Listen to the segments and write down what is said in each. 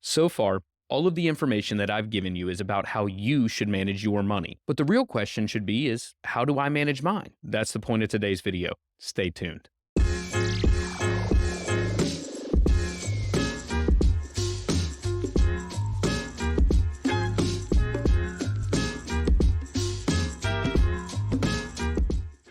So far, all of the information that I've given you is about how you should manage your money. But the real question should be is, how do I manage mine? That's the point of today's video. Stay tuned.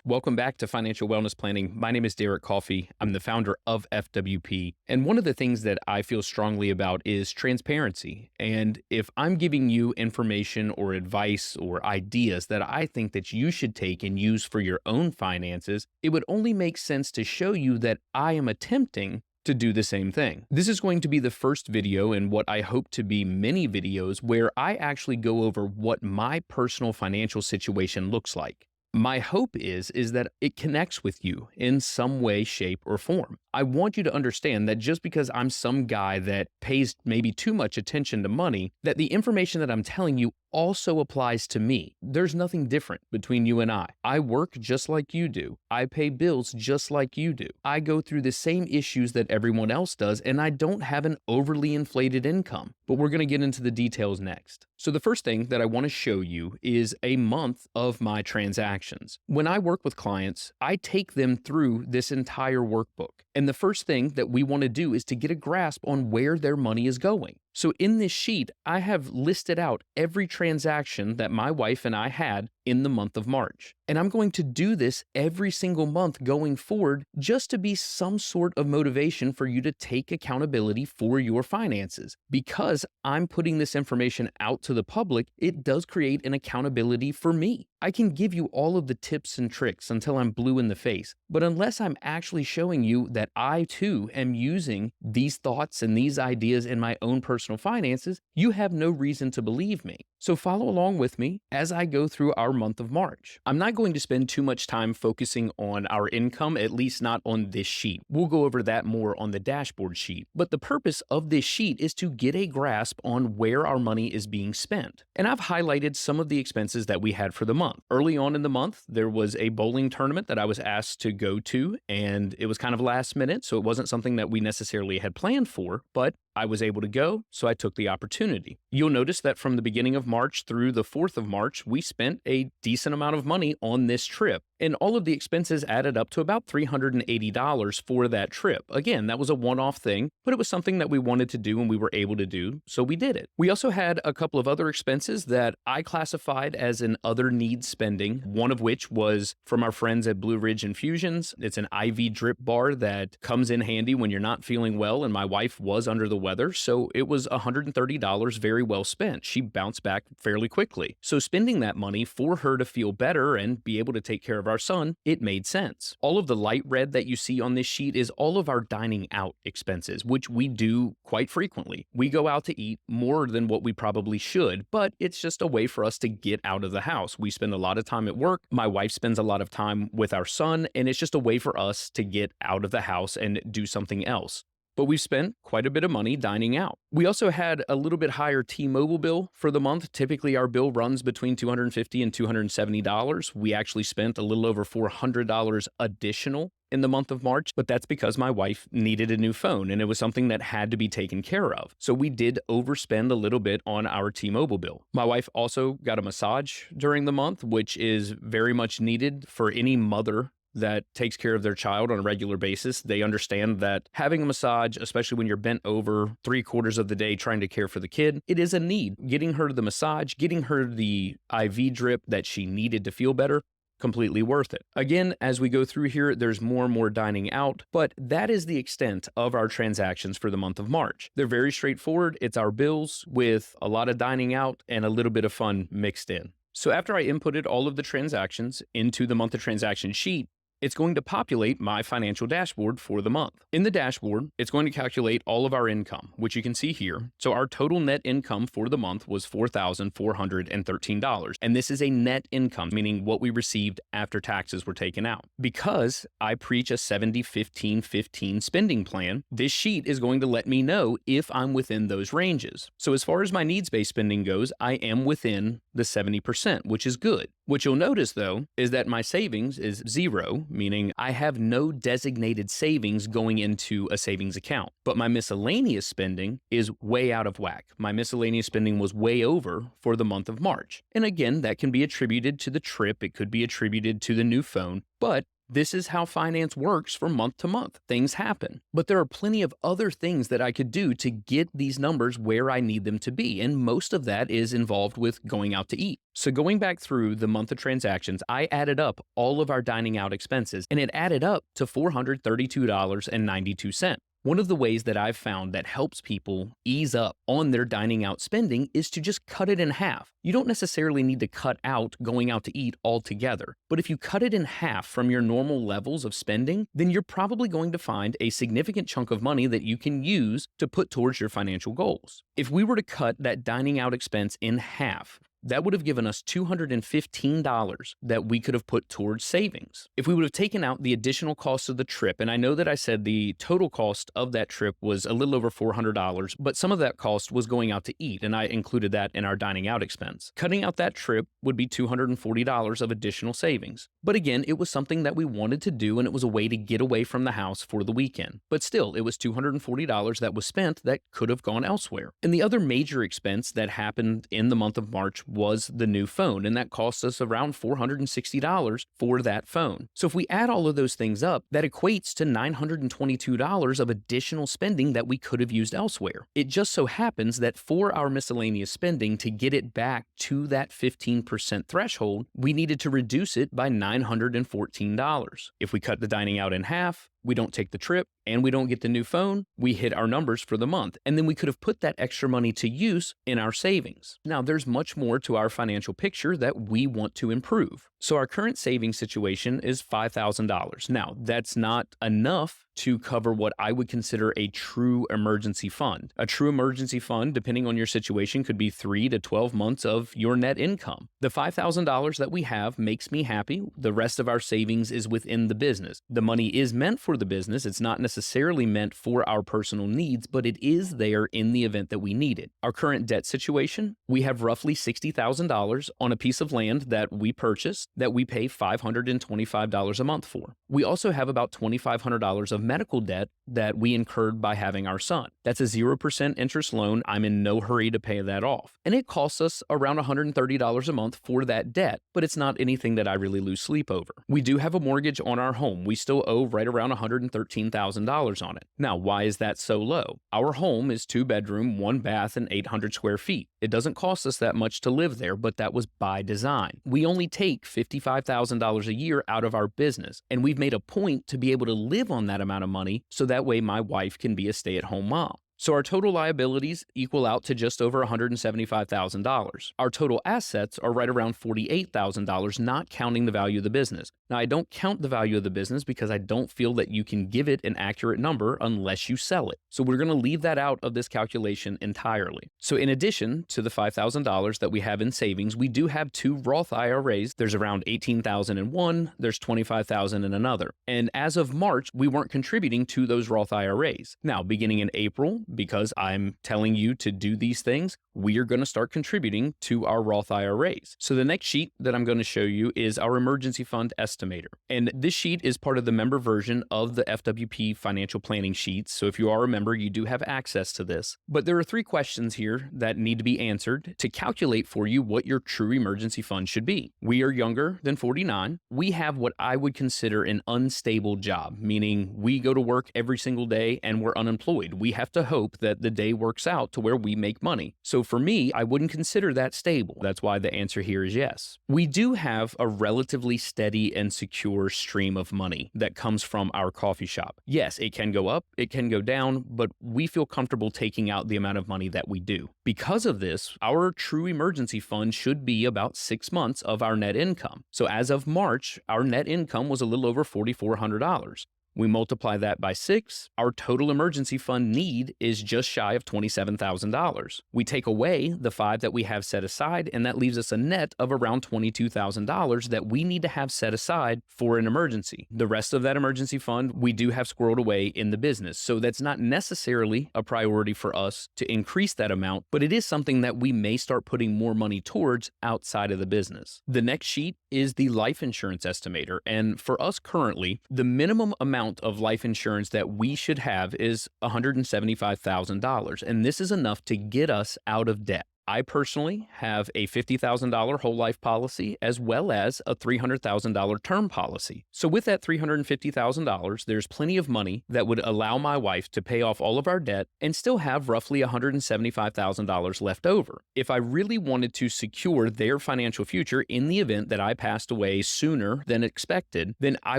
Welcome back to Financial Wellness Planning. My name is Derek Coffey. I'm the founder of FWP. And one of the things that I feel strongly about is transparency. And if I'm giving you information or advice or ideas that I think that you should take and use for your own finances, it would only make sense to show you that I am attempting to do the same thing. This is going to be the first video in what I hope to be many videos where I actually go over what my personal financial situation looks like. My hope is that it connects with you in some way, shape, or form. I want you to understand that just because I'm some guy that pays maybe too much attention to money, that the information that I'm telling you also applies to me. There's nothing different between you and I. I work just like you do. I pay bills just like you do. I go through the same issues that everyone else does, and I don't have an overly inflated income. But we're going to get into the details next. So the first thing that I want to show you is a month of my transactions. When I work with clients, I take them through this entire workbook. And the first thing that we want to do is to get a grasp on where their money is going. So in this sheet, I have listed out every transaction that my wife and I had in the month of March. And I'm going to do this every single month going forward just to be some sort of motivation for you to take accountability for your finances. Because I'm putting this information out to the public, it does create an accountability for me. I can give you all of the tips and tricks until I'm blue in the face, but unless I'm actually showing you that I too am using these thoughts and these ideas in my own personal finances, you have no reason to believe me. So follow along with me as I go through our month of March. I'm not going to spend too much time focusing on our income, at least not on this sheet. We'll go over that more on the dashboard sheet. But the purpose of this sheet is to get a grasp on where our money is being spent. And I've highlighted some of the expenses that we had for the month. Early on in the month, there was a bowling tournament that I was asked to go to, and it was kind of last minute, so it wasn't something that we necessarily had planned for, but I was able to go, so I took the opportunity. You'll notice that from the beginning of March through the 4th of March, we spent a decent amount of money on this trip. And all of the expenses added up to about $380 for that trip. Again, that was a one-off thing, but it was something that we wanted to do and we were able to do, so we did it. We also had a couple of other expenses that I classified as an other needs spending, one of which was from our friends at Blue Ridge Infusions. It's an IV drip bar that comes in handy when you're not feeling well, and my wife was under the weather, so it was $130 very well spent. She bounced back fairly quickly. So spending that money for her to feel better and be able to take care of our son, it made sense. All of the light red that you see on this sheet is all of our dining out expenses, which we do quite frequently. We go out to eat more than what we probably should, but it's just a way for us to get out of the house. We spend a lot of time at work. My wife spends a lot of time with our son, and it's just a way for us to get out of the house and do something else. But we've spent quite a bit of money dining out. We also had a little bit higher T-Mobile bill for the month. Typically, our bill runs between $250 and $270. We actually spent a little over $400 additional in the month of March, but that's because my wife needed a new phone and it was something that had to be taken care of. So we did overspend a little bit on our T-Mobile bill. My wife also got a massage during the month, which is very much needed for any mother that takes care of their child on a regular basis. They understand that having a massage, especially when you're bent over 3/4 of the day trying to care for the kid, it is a need. Getting her the massage, getting her the IV drip that she needed to feel better, completely worth it. Again, as we go through here, there's more and more dining out, but that is the extent of our transactions for the month of March. They're very straightforward. It's our bills with a lot of dining out and a little bit of fun mixed in. So after I inputted all of the transactions into the month of transaction sheet, it's going to populate my financial dashboard for the month. In the dashboard, it's going to calculate all of our income, which you can see here. So our total net income for the month was $4,413. And this is a net income, meaning what we received after taxes were taken out. Because I preach a 70-15-15 spending plan, this sheet is going to let me know if I'm within those ranges. So as far as my needs-based spending goes, I am within the 70%, which is good. What you'll notice, though, is that my savings is zero, meaning I have no designated savings going into a savings account. But my miscellaneous spending is way out of whack. My miscellaneous spending was way over for the month of March. And again, that can be attributed to the trip, it could be attributed to the new phone, but this is how finance works from month to month. Things happen. But there are plenty of other things that I could do to get these numbers where I need them to be. And most of that is involved with going out to eat. So going back through the month of transactions, I added up all of our dining out expenses, and it added up to $432.92. One of the ways that I've found that helps people ease up on their dining out spending is to just cut it in half. You don't necessarily need to cut out going out to eat altogether, but if you cut it in half from your normal levels of spending, then you're probably going to find a significant chunk of money that you can use to put towards your financial goals. If we were to cut that dining out expense in half, that would have given us $215 that we could have put towards savings. If we would have taken out the additional cost of the trip, and I know that I said the total cost of that trip was a little over $400, but some of that cost was going out to eat, and I included that in our dining out expense. Cutting out that trip would be $240 of additional savings. But again, it was something that we wanted to do, and it was a way to get away from the house for the weekend. But still, it was $240 that was spent that could have gone elsewhere. And the other major expense that happened in the month of March was the new phone, and that cost us around $460 for that phone. So if we add all of those things up, that equates to $922 of additional spending that we could have used elsewhere. It just so happens that for our miscellaneous spending to get it back to that 15% threshold, we needed to reduce it by $914. If we cut the dining out in half, we don't take the trip, and we don't get the new phone, we hit our numbers for the month. And then we could have put that extra money to use in our savings. Now, there's much more to our financial picture that we want to improve. So our current savings situation is $5,000. Now, that's not enough to cover what I would consider a true emergency fund. A true emergency fund, depending on your situation, could be 3 to 12 months of your net income. The $5,000 that we have makes me happy. The rest of our savings is within the business. The money is meant for the business. It's not necessarily meant for our personal needs, but it is there in the event that we need it. Our current debt situation, we have roughly $60,000 on a piece of land that we purchased that we pay $525 a month for. We also have about $2,500 of medical debt that we incurred by having our son. That's a 0% interest loan. I'm in no hurry to pay that off. And it costs us around $130 a month for that debt, but it's not anything that I really lose sleep over. We do have a mortgage on our home. We still owe right around $113,000 on it. Now, why is that so low? Our home is 2-bedroom, 1 bath, and 800 square feet. It doesn't cost us that much to live there, but that was by design. We only take $55,000 a year out of our business, and we've made a point to be able to live on that amount of money so that way my wife can be a stay-at-home mom. So our total liabilities equal out to just over $175,000. Our total assets are right around $48,000, not counting the value of the business. Now, I don't count the value of the business because I don't feel that you can give it an accurate number unless you sell it. So we're going to leave that out of this calculation entirely. So in addition to the $5,000 that we have in savings, we do have 2 Roth IRAs. There's around $18,000 in one, there's $25,000 in another. And as of March, we weren't contributing to those Roth IRAs. Now, beginning in April, because I'm telling you to do these things, we are going to start contributing to our Roth IRAs. So the next sheet that I'm going to show you is our emergency fund estimator. And this sheet is part of the member version of the FWP financial planning sheets. So if you are a member, you do have access to this. But there are 3 questions here that need to be answered to calculate for you what your true emergency fund should be. We are younger than 49. We have what I would consider an unstable job, meaning we go to work every single day and we're unemployed. We have to hope that the day works out to where we make money. So for me, I wouldn't consider that stable. That's why the answer here is yes. We do have a relatively steady and secure stream of money that comes from our coffee shop. Yes, it can go up, it can go down, but we feel comfortable taking out the amount of money that we do. Because of this, our true emergency fund should be about 6 months of our net income. So as of March, our net income was a little over $4,400. We multiply that by 6, our total emergency fund need is just shy of $27,000. We take away the 5 that we have set aside, and that leaves us a net of around $22,000 that we need to have set aside for an emergency. The rest of that emergency fund, we do have squirreled away in the business. So that's not necessarily a priority for us to increase that amount, but it is something that we may start putting more money towards outside of the business. The next sheet is the life insurance estimator. And for us currently, the minimum amount of life insurance that we should have is $175,000. And this is enough to get us out of debt. I personally have a $50,000 whole life policy as well as a $300,000 term policy. So with that $350,000, there's plenty of money that would allow my wife to pay off all of our debt and still have roughly $175,000 left over. If I really wanted to secure their financial future in the event that I passed away sooner than expected, then I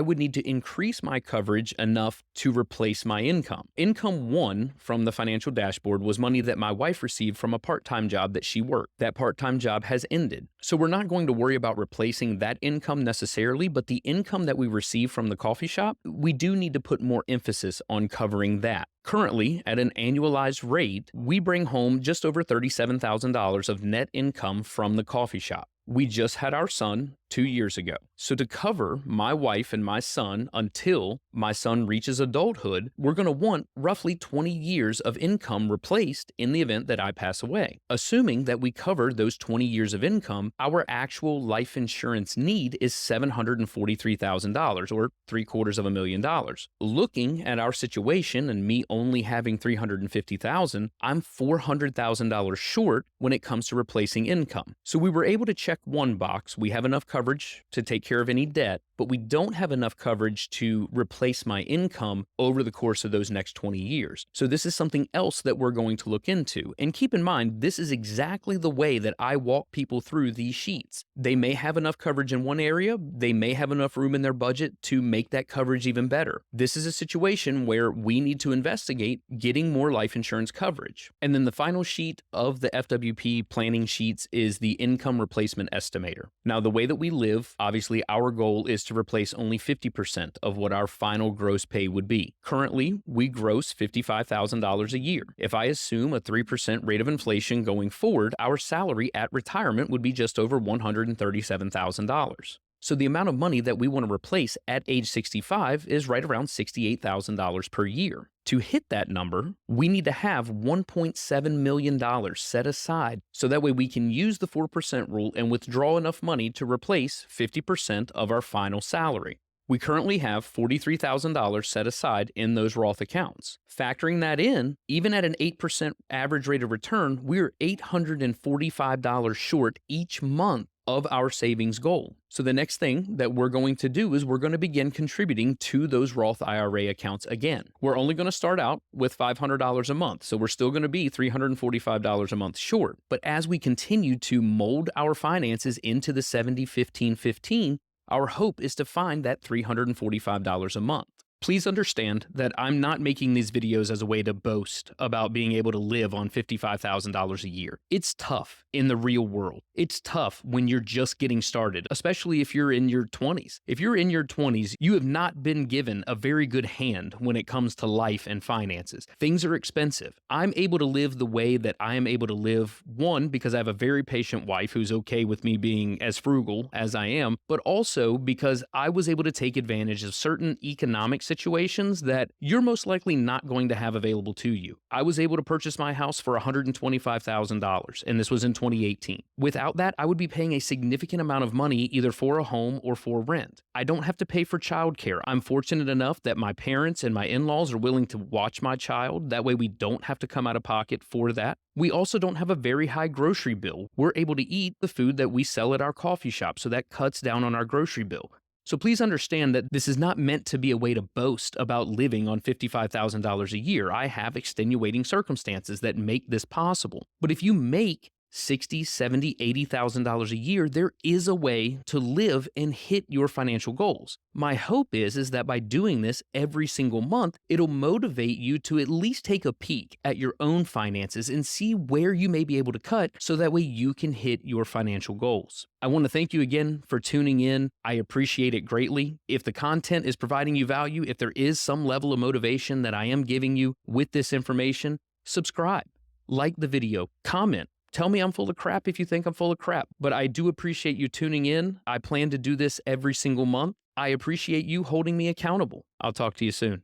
would need to increase my coverage enough to replace my income. Income 1 from the financial dashboard was money that my wife received from a part-time job that she worked. That part-time job has ended. So we're not going to worry about replacing that income necessarily, but the income that we receive from the coffee shop, we do need to put more emphasis on covering that. Currently, at an annualized rate, we bring home just over $37,000 of net income from the coffee shop. We just had our son 2 years ago. So to cover my wife and my son until my son reaches adulthood, we're going to want roughly 20 years of income replaced in the event that I pass away. Assuming that we cover those 20 years of income, our actual life insurance need is $743,000 or $750,000. Looking at our situation and me only having $350,000, I'm $400,000 short when it comes to replacing income. So we were able to check one box. We have enough coverage to take care of any debt, but we don't have enough coverage to replace my income over the course of those next 20 years. So this is something else that we're going to look into. And keep in mind, this is exactly the way that I walk people through these sheets. They may have enough coverage in one area. They may have enough room in their budget to make that coverage even better. This is a situation where we need to investigate getting more life insurance coverage. And then the final sheet of the FWP planning sheets is the income replacement estimator. Now, the way that we live, obviously our goal is to replace only 50% of what our final gross pay would be. Currently, we gross $55,000 a year. If I assume a 3% rate of inflation going forward, our salary at retirement would be just over $137,000. So the amount of money that we want to replace at age 65 is right around $68,000 per year. To hit that number, we need to have $1.7 million set aside so that way we can use the 4% rule and withdraw enough money to replace 50% of our final salary. We currently have $43,000 set aside in those Roth accounts. Factoring that in, even at an 8% average rate of return, we're $845 short each month of our savings goal. So the next thing that we're going to do is we're going to begin contributing to those Roth IRA accounts again. We're only going to start out with $500 a month, so we're still going to be $345 a month short. But as we continue to mold our finances into the 70-15-15, our hope is to find that $345 a month. Please understand that I'm not making these videos as a way to boast about being able to live on $55,000 a year. It's tough in the real world. It's tough when you're just getting started, especially if you're in your 20s. If you're in your 20s, you have not been given a very good hand when it comes to life and finances. Things are expensive. I'm able to live the way that I am able to live, one, because I have a very patient wife who's okay with me being as frugal as I am, but also because I was able to take advantage of certain economic situations that you're most likely not going to have available to you. I was able to purchase my house for $125,000, and this was in 2018. Without that, I would be paying a significant amount of money either for a home or for rent. I don't have to pay for childcare. I'm fortunate enough that my parents and my in-laws are willing to watch my child. That way we don't have to come out of pocket for that. We also don't have a very high grocery bill. We're able to eat the food that we sell at our coffee shop, so that cuts down on our grocery bill. So please understand that this is not meant to be a way to boast about living on $55,000 a year. I have extenuating circumstances that make this possible. But if you make $60, $70, $80,000 a year, there is a way to live and hit your financial goals. My hope is that by doing this every single month, it'll motivate you to at least take a peek at your own finances and see where you may be able to cut so that way you can hit your financial goals. I want to thank you again for tuning in. I appreciate it greatly. If the content is providing you value, if there is some level of motivation that I am giving you with this information, subscribe, like the video, comment. Tell me I'm full of crap if you think I'm full of crap, but I do appreciate you tuning in. I plan to do this every single month. I appreciate you holding me accountable. I'll talk to you soon.